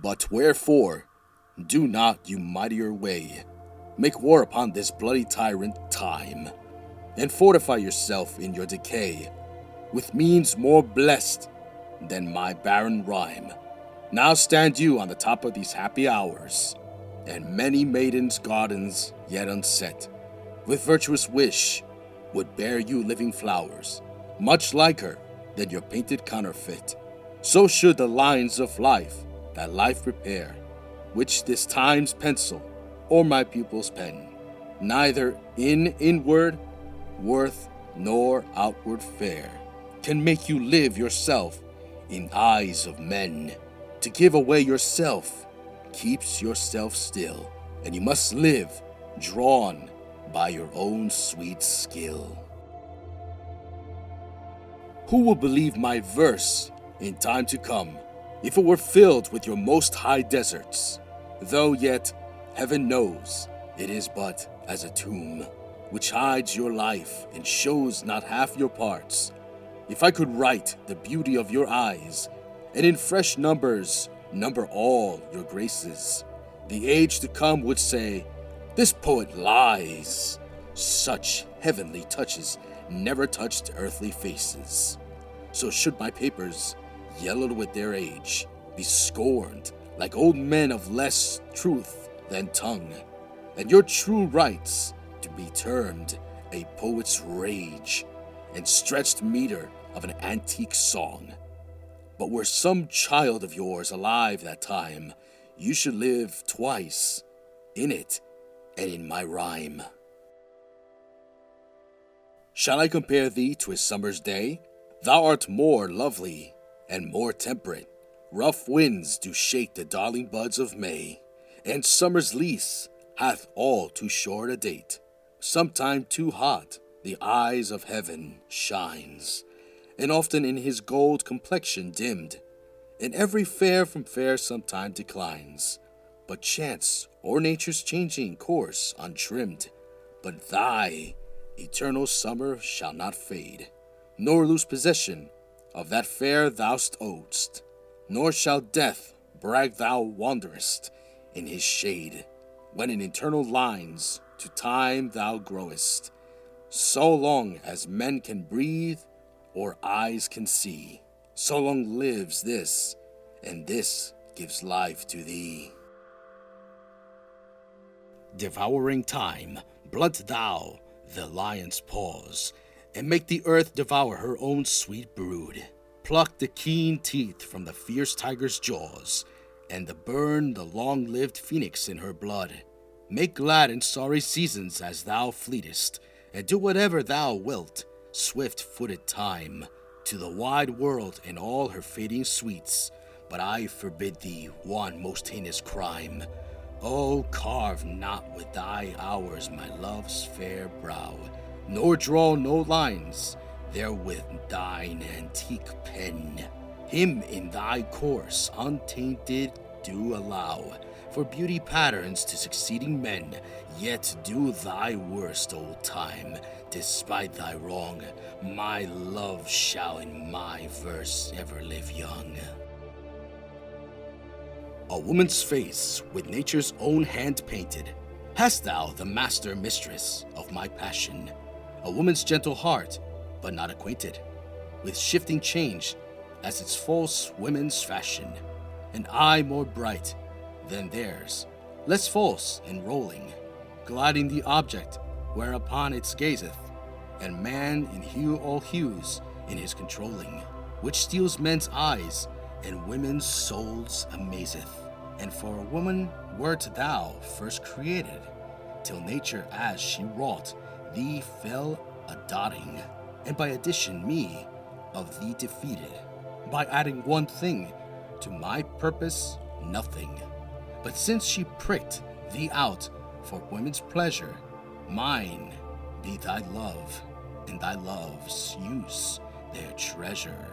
But wherefore, do not you mightier way make war upon this bloody tyrant time, and fortify yourself in your decay with means more blessed than my barren rhyme. Now stand you on the top of these happy hours, and many maidens' gardens yet unset, with virtuous wish would bear you living flowers, much liker than your painted counterfeit. So should the lines of life that life prepare, which this time's pencil or my pupil's pen, neither in inward worth nor outward fair, can make you live yourself in eyes of men. To give away yourself keeps yourself still, and you must live drawn by your own sweet skill. Who will believe my verse in time to come, if it were filled with your most high deserts? Though yet, heaven knows, it is but as a tomb, which hides your life and shows not half your parts. If I could write the beauty of your eyes, and in fresh numbers number all your graces, the age to come would say, this poet lies. Such heavenly touches never touched earthly faces. So should my papers, yellowed with their age, be scorned like old men of less truth than tongue, and your true rights to be termed a poet's rage, and stretched meter of an antique song. But were some child of yours alive that time, you should live twice, in it and in my rhyme. Shall I compare thee to a summer's day? Thou art more lovely and more temperate. Rough winds do shake the darling buds of May, and summer's lease hath all too short a date. Sometime too hot the eyes of heaven shines, and often in his gold complexion dimmed, and every fair from fair sometime declines. But chance or nature's changing course untrimmed, but thy eternal summer shall not fade, nor lose possession of that fair thou owest, nor shall death brag thou wanderest in his shade, when in eternal lines to time thou growest, so long as men can breathe or eyes can see, so long lives this, and this gives life to thee. Devouring time, blunt thou the lion's paws, and make the earth devour her own sweet brood. Pluck the keen teeth from the fierce tiger's jaws, and burn the long-lived phoenix in her blood. Make glad and sorry seasons as thou fleetest, and do whatever thou wilt, swift-footed time, to the wide world and all her fading sweets. But I forbid thee one most heinous crime. Oh, carve not with thy hours my love's fair brow, nor draw no lines therewith thine antique pen. Him in thy course untainted do allow, for beauty patterns to succeeding men, yet do thy worst, old time, despite thy wrong. My love shall in my verse ever live young. A woman's face with nature's own hand painted, hast thou the master mistress of my passion. A woman's gentle heart, but not acquainted with shifting change as its false women's fashion. An eye more bright than theirs, less false in rolling, gliding the object whereupon it gazeth, and man in hue all hues in his controlling, which steals men's eyes and women's souls amazeth. And for a woman wert thou first created, till nature as she wrought thee fell a dotting, and by addition me of thee defeated, by adding one thing to my purpose nothing. But since she pricked thee out for women's pleasure, mine be thy love, and thy love's use their treasure.